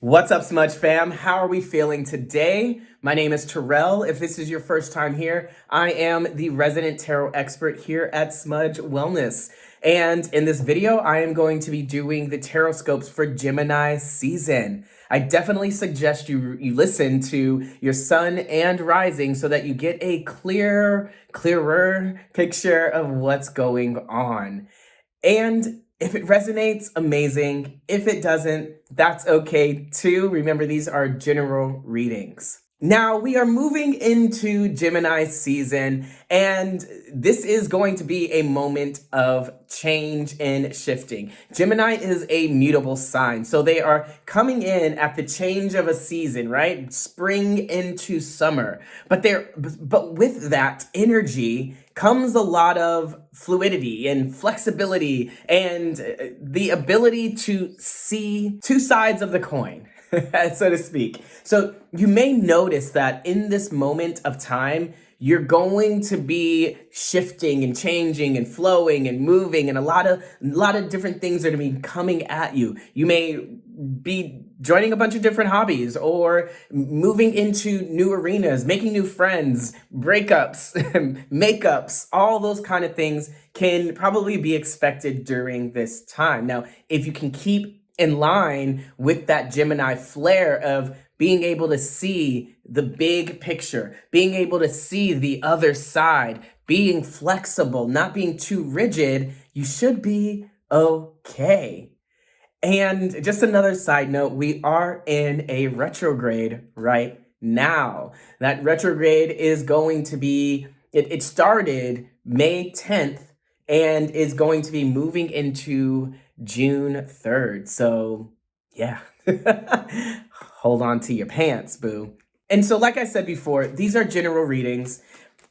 What's up, Smudge fam? How are we feeling today? My name is Tirrell. If this is your first time here, I am the resident tarot expert here at Smudge Wellness. And in this video, I am going to be doing the Tarotscopes for Gemini season. I definitely suggest you listen to your sun and rising so that you get a clearer picture of what's going on. And if it resonates, amazing. If it doesn't, that's okay too. Remember, these are general readings. Now, we are moving into Gemini season, and this is going to be a moment of change and shifting. Gemini is a mutable sign, so they are coming in at the change of a season, right? Spring into summer. But with that energy comes a lot of fluidity and flexibility and the ability to see two sides of the coin, so to speak. So you may notice that in this moment of time, you're going to be shifting and changing and flowing and moving, and a lot of different things are going to be coming at you. You may be joining a bunch of different hobbies or moving into new arenas, making new friends, breakups, makeups, all those kind of things can probably be expected during this time. Now, if you can keep in line with that Gemini flair of being able to see the big picture, being able to see the other side, being flexible, not being too rigid, you should be okay. And just another side note, we are in a retrograde right now. That retrograde is going to be, it started May 10th and is going to be moving into June 3rd. So yeah, hold on to your pants, boo. And so like I said before, these are general readings.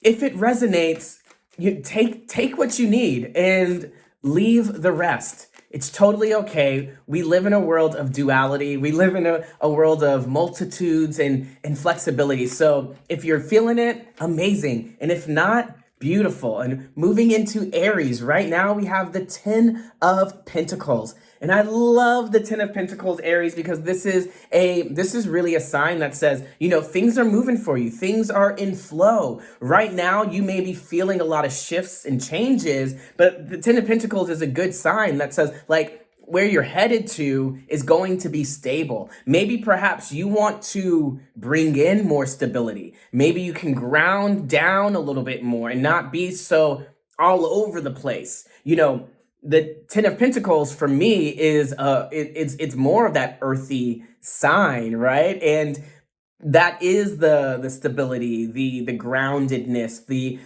If it resonates, you take what you need and leave the rest. It's totally okay. We live in a world of duality. We live in a world of multitudes and flexibility. So if you're feeling it, amazing. And if not, beautiful. And moving into Aries, right now we have the 10 of Pentacles. And I love the 10 of Pentacles, Aries, because this is really a sign that says, you know, things are moving for you. Things are in flow. Right now, you may be feeling a lot of shifts and changes, but the 10 of Pentacles is a good sign that says, like, where you're headed to is going to be stable. Maybe perhaps you want to bring in more stability. Maybe you can ground down a little bit more and not be so all over the place. You know, the 10 of Pentacles for me is it's more of that earthy sign, right? And that is the stability, the groundedness, the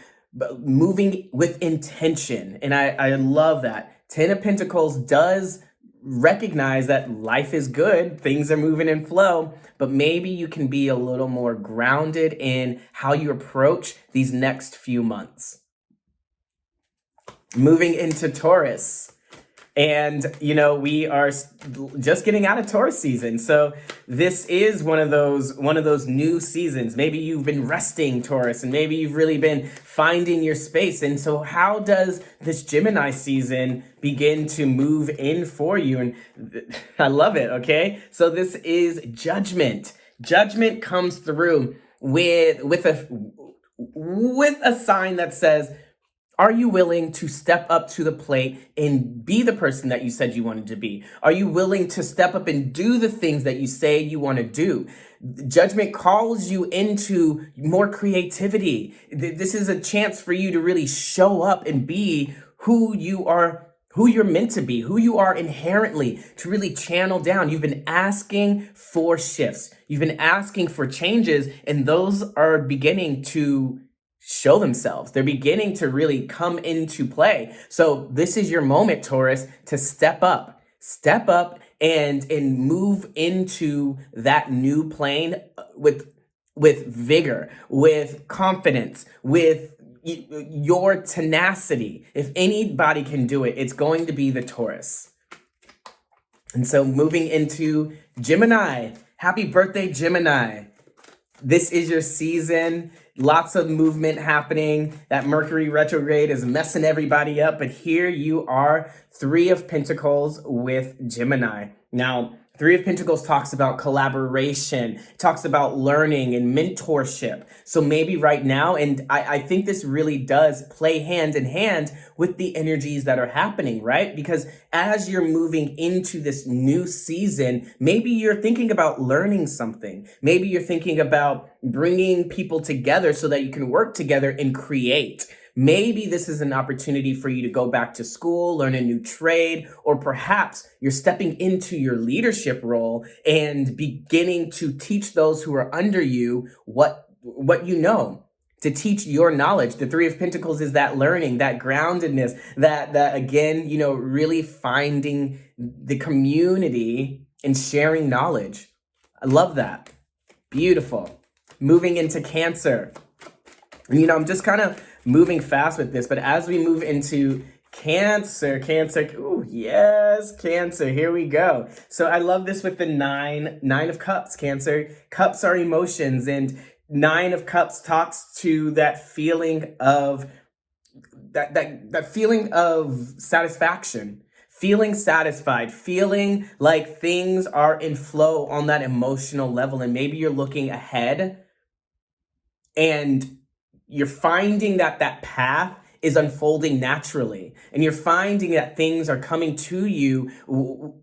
moving with intention. And I love that. 10 of Pentacles does recognize that life is good, things are moving in flow, but maybe you can be a little more grounded in how you approach these next few months. Moving into Taurus. And, you know, we are just getting out of Taurus season. So this is one of those new seasons. Maybe you've been resting, Taurus, and maybe you've really been finding your space. And so how does this Gemini season begin to move in for you? And I love it, okay? So this is judgment. Judgment comes through with a sign that says, are you willing to step up to the plate and be the person that you said you wanted to be? Are you willing to step up and do the things that you say you want to do? Judgment calls you into more creativity. This is a chance for you to really show up and be who you're meant to be, who you are inherently, to really channel down. You've been asking for shifts. You've been asking for changes, and those are beginning to show themselves. They're beginning to really come into play. So this is your moment, Taurus, to step up and move into that new plane with vigor, with confidence, with your tenacity. If anybody can do it, it's going to be the Taurus. And so moving into Gemini, happy birthday, Gemini. This is your season. Lots of movement happening. That Mercury retrograde is messing everybody up. But here you are, 3 of Pentacles with Gemini. Now, Three of Pentacles talks about collaboration, talks about learning and mentorship. So maybe right now, and I think this really does play hand in hand with the energies that are happening, right? Because as you're moving into this new season, maybe you're thinking about learning something. Maybe you're thinking about bringing people together so that you can work together and create. Maybe this is an opportunity for you to go back to school, learn a new trade, or perhaps you're stepping into your leadership role and beginning to teach those who are under you what you know, to teach your knowledge. The Three of Pentacles is that learning, that groundedness, that again, you know, really finding the community and sharing knowledge. I love that. Beautiful. Moving into Cancer. And, you know, I'm just kind of moving fast with this, but as we move into Cancer, ooh, yes, Cancer, here we go. So I love this with the nine of cups, Cancer. Cups are emotions, and Nine of Cups talks to that feeling of that feeling of satisfaction, feeling satisfied, feeling like things are in flow on that emotional level. And maybe you're looking ahead and you're finding that that path is unfolding naturally, and you're finding that things are coming to you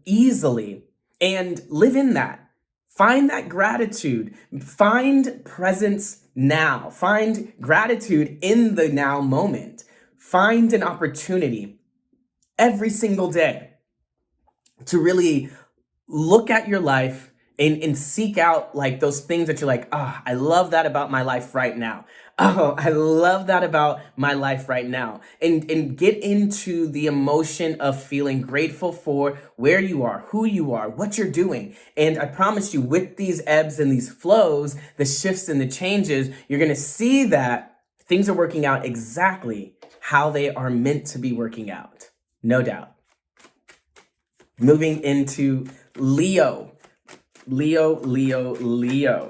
easily, and live in that. Find that gratitude. Find presence now. Find gratitude in the now moment. Find an opportunity every single day to really look at your life and seek out like those things that you're like, oh, I love that about my life right now. Oh, I love that about my life right now. And get into the emotion of feeling grateful for where you are, who you are, what you're doing. And I promise you, with these ebbs and these flows, the shifts and the changes, you're going to see that things are working out exactly how they are meant to be working out. No doubt. Moving into Leo. Leo.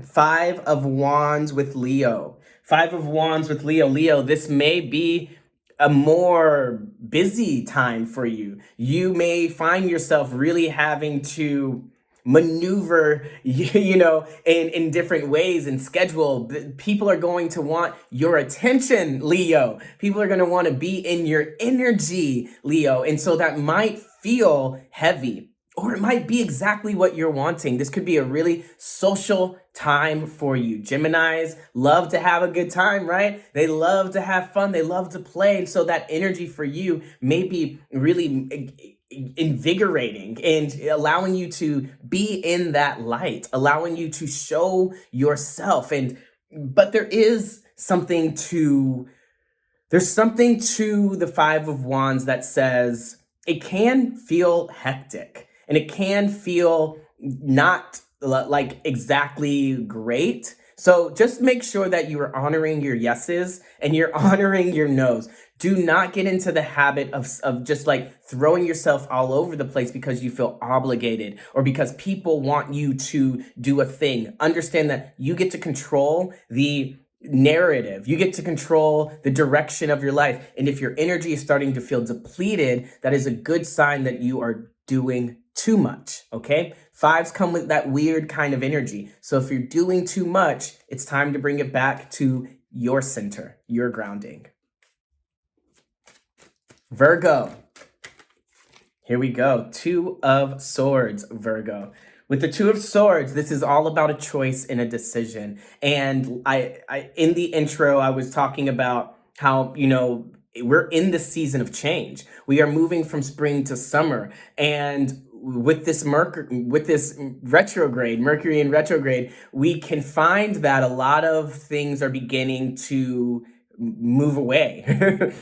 Five of Wands with Leo. Five of Wands with Leo. Leo, this may be a more busy time for you. You may find yourself really having to maneuver, you know, in different ways and schedule. People are going to want your attention, Leo. People are going to want to be in your energy, Leo. And so that might feel heavy, or it might be exactly what you're wanting. This could be a really social time for you. Geminis love to have a good time, right? They love to have fun. They love to play. And so that energy for you may be really invigorating and allowing you to be in that light, allowing you to show yourself. But there's something to the Five of Wands that says it can feel hectic. And it can feel not like exactly great. So just make sure that you are honoring your yeses and you're honoring your nos. Do not get into the habit of just like throwing yourself all over the place because you feel obligated or because people want you to do a thing. Understand that you get to control the narrative. You get to control the direction of your life. And if your energy is starting to feel depleted, that is a good sign that you are doing too much, okay? Fives come with that weird kind of energy. So if you're doing too much, it's time to bring it back to your center, your grounding. Virgo. Here we go. Two of Swords, Virgo. With the Two of Swords, this is all about a choice and a decision. And I in the intro, I was talking about how, you know, we're in the season of change. We are moving from spring to summer. And with this retrograde, Mercury in retrograde, we can find that a lot of things are beginning to move away.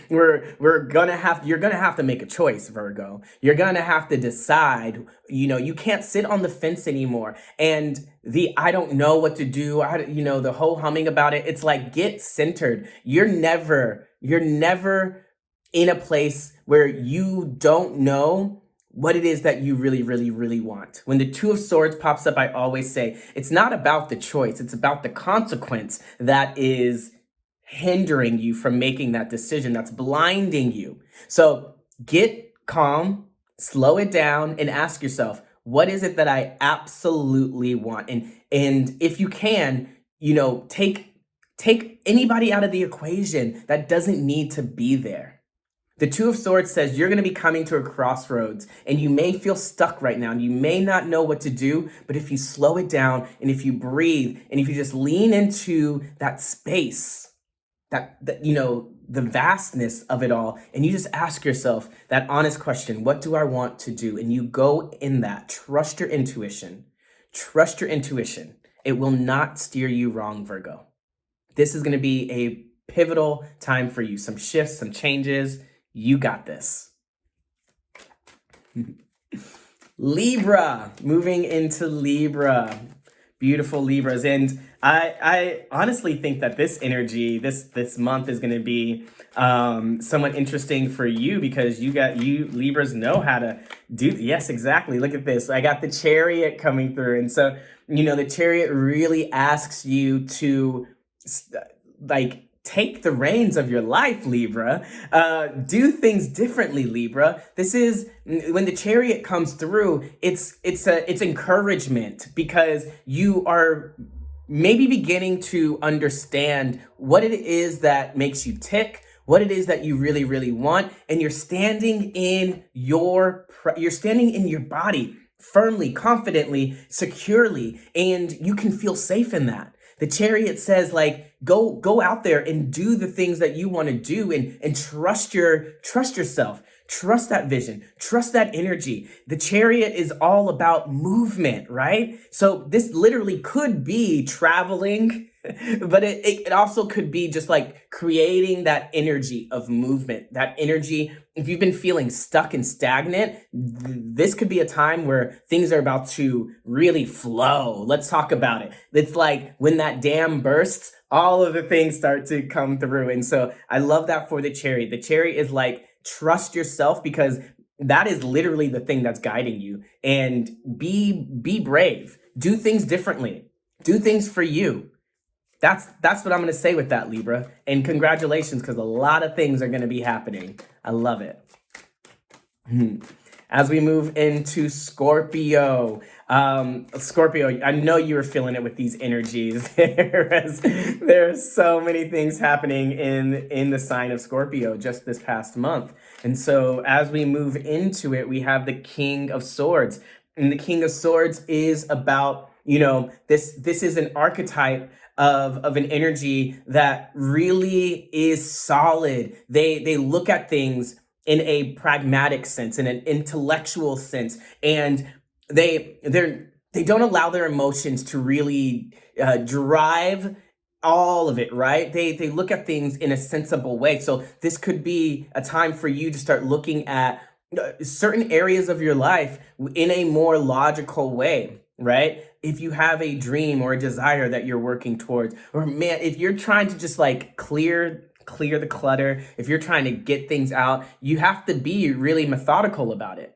You're gonna have to make a choice, Virgo. You're gonna have to decide. You know, you can't sit on the fence anymore. And I don't know what to do. The whole humming about it. It's like, get centered. You're never in a place where you don't know what it is that you really, really, really want. When the Two of Swords pops up, I always say, it's not about the choice. It's about the consequence that is hindering you from making that decision, that's blinding you. So get calm, slow it down, and ask yourself, What is it that I absolutely want? And if you can, take anybody out of the equation that doesn't need to be there. The Two of Swords says you're going to be coming to a crossroads and you may feel stuck right now and you may not know what to do, but if you slow it down and if you breathe and if you just lean into that space, that the vastness of it all, and you just ask yourself that honest question, what do I want to do? And you go in that, trust your intuition. Trust your intuition. It will not steer you wrong, Virgo. This is going to be a pivotal time for you. Some shifts, some changes. You got this. Libra, moving into Libra. Beautiful Libras. And I honestly think that this energy, this month is going to be somewhat interesting for you because you Libras know how to do. Yes, exactly. Look at this. I got the Chariot coming through. And so, the Chariot really asks you to take the reins of your life, Libra. Do things differently, Libra. This is when the Chariot comes through, it's encouragement because you are maybe beginning to understand what it is that makes you tick, what it is that you really, really want, and you're standing in your body firmly, confidently, securely, and you can feel safe in that. The Chariot says, go out there and do the things that you want to do and trust yourself. Trust that vision. Trust that energy. The Chariot is all about movement, right? So this literally could be traveling, but it also could be just creating that energy of movement, that energy. If you've been feeling stuck and stagnant, this could be a time where things are about to really flow. Let's talk about it. It's like when that dam bursts, all of the things start to come through. And so I love that for the Chariot. The Chariot is trust yourself because that is literally the thing that's guiding you. And be brave. Do things differently. Do things for you. That's what I'm going to say with that, Libra. And congratulations, because a lot of things are going to be happening. I love it. As we move into Scorpio. Scorpio, I know you were feeling it with these energies. There's so many things happening in the sign of Scorpio just this past month. And so as we move into it, we have the King of Swords. And the King of Swords is about, this is an archetype of an energy that really is solid. They look at things in a pragmatic sense, in an intellectual sense, and they don't allow their emotions to really drive all of it, right? They look at things in a sensible way. So this could be a time for you to start looking at certain areas of your life in a more logical way, right? If you have a dream or a desire that you're working towards, or if you're trying to just clear the clutter, if you're trying to get things out, you have to be really methodical about it.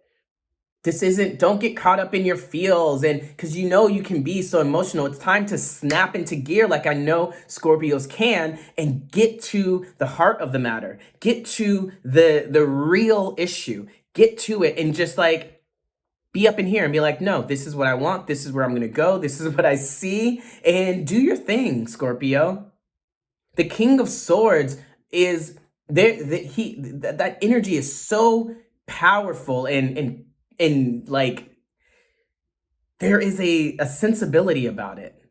Don't get caught up in your feels, and because you can be so emotional. It's time to snap into gear like I know Scorpios can and get to the heart of the matter. Get to the real issue. Get to it and just be up in here and be no, this is what I want. This is where I'm going to go. This is what I see. And do your thing, Scorpio. The King of Swords is there. That energy is so powerful and there is a sensibility about it.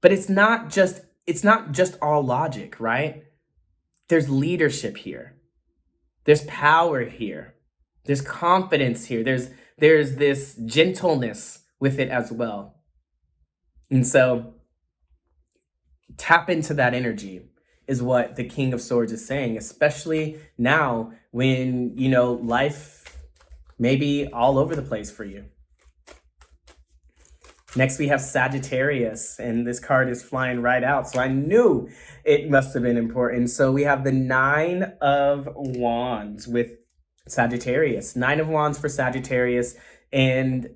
But it's not just all logic, right? There's leadership here. There's power here. There's confidence here. There's this gentleness with it as well. And so tap into that energy is what the King of Swords is saying, especially now when, life may be all over the place for you. Next, we have Sagittarius, and this card is flying right out, so I knew it must have been important. So we have the Nine of Wands with Sagittarius. Nine of Wands for Sagittarius, and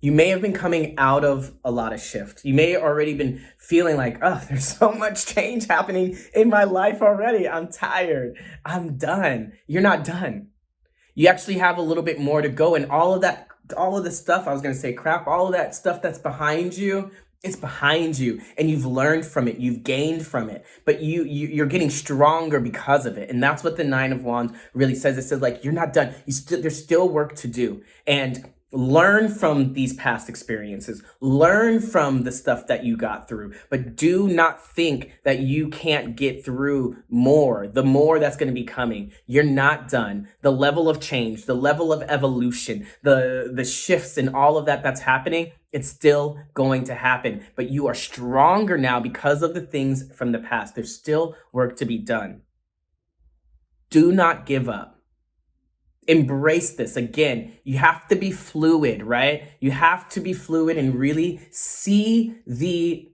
you may have been coming out of a lot of shift. You may have already been feeling there's so much change happening in my life already. I'm tired. I'm done. You're not done. You actually have a little bit more to go, and all of the stuff, I was going to say crap, all of that stuff that's behind you, it's behind you, and you've learned from it, you've gained from it, but you're getting stronger because of it. And that's what the Nine of Wands really says. It says, like, you're not done. There's still work to do. And learn from these past experiences. Learn from the stuff that you got through, but do not think that you can't get through more. The more that's going to be coming. You're not done. The level of change, the level of evolution, the shifts and all of that's happening, it's still going to happen. But you are stronger now because of the things from the past. There's still work to be done. Do not give up. Embrace this. Again, you have to be fluid, right? You have to be fluid and really see the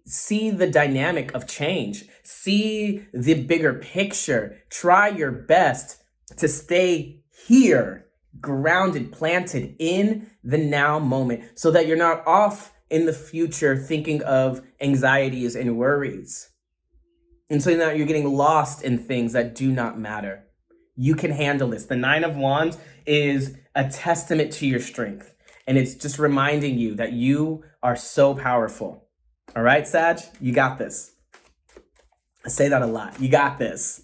dynamic of change. See the bigger picture. Try your best to stay here, grounded, planted in the now moment, so that you're not off in the future thinking of anxieties and worries. And so now you're getting lost in things that do not matter. You can handle this. The Nine of Wands is a testament to your strength. And it's just reminding you that you are so powerful. All right, Sag, you got this. I say that a lot. You got this.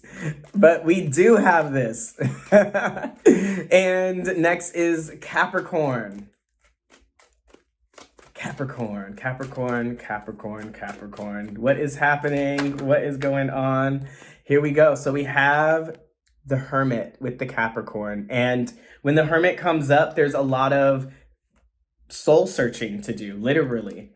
But we do have this. And next is Capricorn. Capricorn. What is happening? What is going on? Here we go. So we have the Hermit with the Capricorn. And when the Hermit comes up, there's a lot of soul searching to do, literally.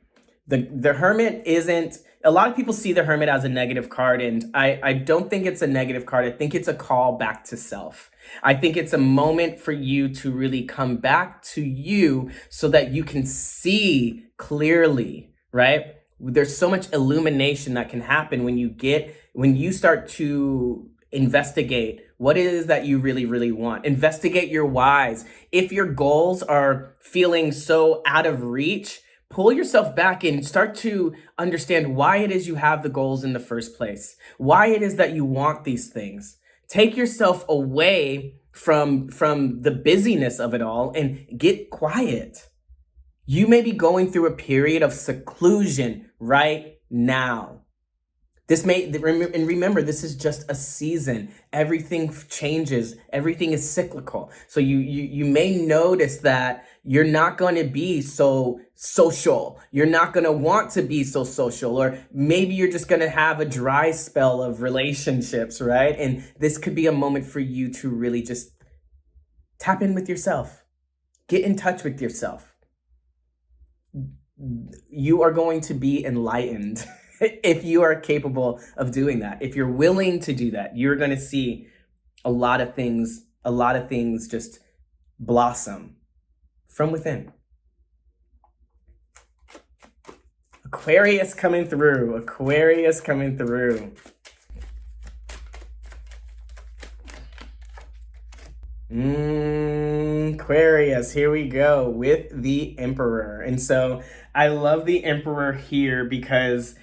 The Hermit isn't, a lot of people see the Hermit as a negative card, and I don't think it's a negative card. I think it's a call back to self. I think it's a moment for you to really come back to you so that you can see clearly, right? There's so much illumination that can happen when you start to investigate what it is that you really, really want. Investigate your whys. If your goals are feeling so out of reach, pull yourself back and start to understand why it is you have the goals in the first place. Why it is that you want these things. Take yourself away from the busyness of it all and get quiet. You may be going through a period of seclusion right now. And remember, this is just a season. Everything changes. Everything is cyclical. So you may notice that you're not going to be so social. You're not going to want to be so social, or maybe you're just going to have a dry spell of relationships, right? And this could be a moment for you to really just tap in with yourself. Get in touch with yourself. You are going to be enlightened. If you are capable of doing that, if you're willing to do that, you're going to see a lot of things just blossom from within. Aquarius coming through. Aquarius, here we go with the Emperor. And so I love the Emperor here because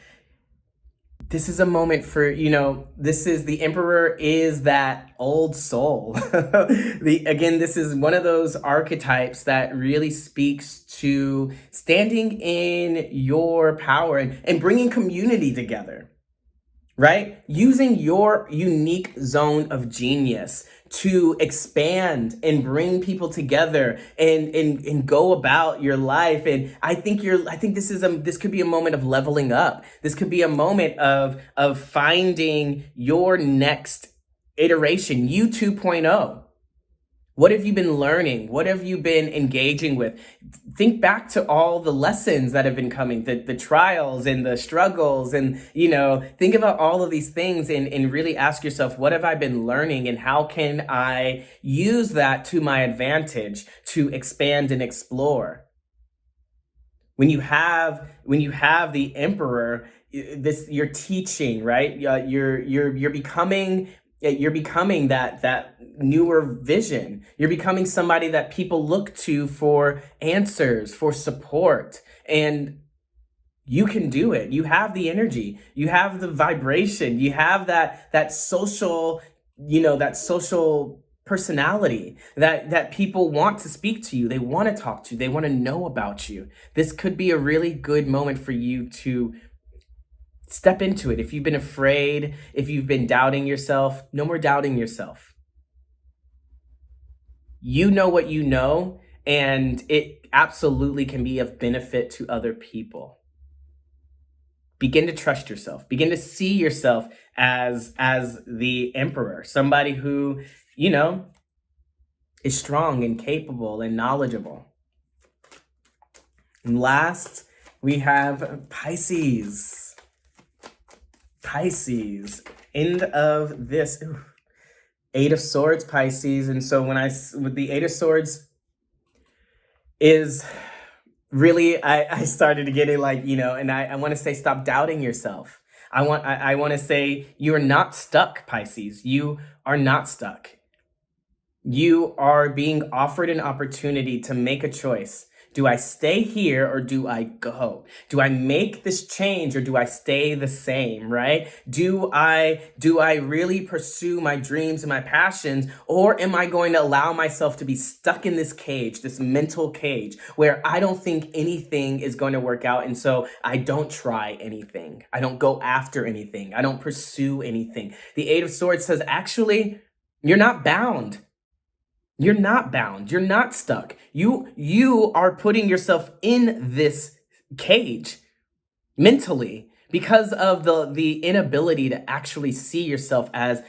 this is a moment for, the Emperor is that old soul. This is one of those archetypes that really speaks to standing in your power and bringing community together, right? Using your unique zone of genius to expand and bring people together and go about your life. And I think this could be a moment of leveling up. This could be a moment of finding your next iteration, you 2.0. What have you been learning? What have you been engaging with? Think back to all the lessons that have been coming, the trials and the struggles, and, think about all of these things and really ask yourself, what have I been learning and how can I use that to my advantage to expand and explore? When you have the Emperor, you're teaching, right? You're becoming that newer vision. You're becoming somebody that people look to for answers, for support, and you can do it. You have the energy, you have the vibration, you have that social, that social personality, that people want to speak to you, they want to talk to you, they want to know about you. This could be a really good moment for you to step into it. If you've been afraid, if you've been doubting yourself, no more doubting yourself. You know what you know, and it absolutely can be of benefit to other people. Begin to trust yourself. Begin to see yourself as the emperor, somebody who, you know, is strong and capable and knowledgeable. And last, we have Pisces. Pisces, end of this. Ooh. Eight of Swords, Pisces. And so with the Eight of Swords is really, I started to get it like, you know, and I want to say, stop doubting yourself. I want to say, you are not stuck, Pisces. You are not stuck. You are being offered an opportunity to make a choice. Do I stay here or do I go? Do I make this change or do I stay the same, right? Do I really pursue my dreams and my passions, or am I going to allow myself to be stuck in this cage, this mental cage, where I don't think anything is going to work out, and so I don't try anything. I don't go after anything. I don't pursue anything. The Eight of Swords says, actually, you're not bound. You're not bound. You're not stuck. You are putting yourself in this cage mentally because of the inability to actually see yourself as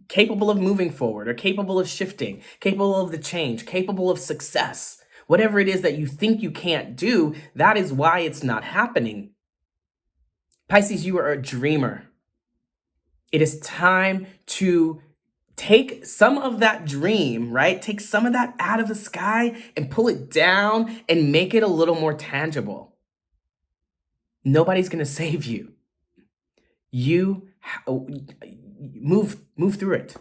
capable of moving forward or capable of shifting, capable of the change, capable of success. Whatever it is that you think you can't do, that is why it's not happening. Pisces, you are a dreamer. It is time to take some of that dream, right? Take some of that out of the sky and pull it down and make it a little more tangible. Nobody's going to save you. You move through it.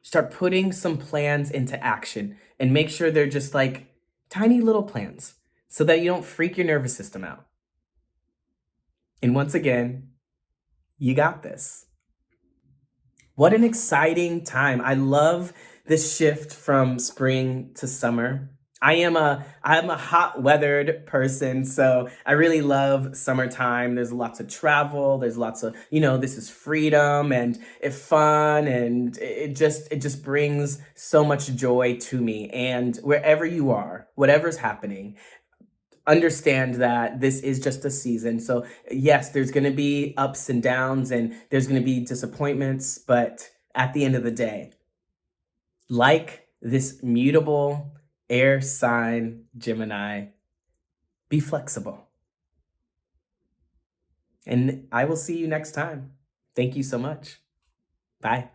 Start putting some plans into action and make sure they're just like tiny little plans so that you don't freak your nervous system out. And once again, you got this. What an exciting time. I love this shift from spring to summer. I'm a hot weathered person, so I really love summertime. There's lots of travel. There's lots of, you know, this is freedom and it's fun, and it just brings so much joy to me. And wherever you are, whatever's happening, understand that this is just a season. So yes, there's going to be ups and downs and there's going to be disappointments, but at the end of the day, like this mutable air sign, Gemini, be flexible. And I will see you next time. Thank you so much. Bye.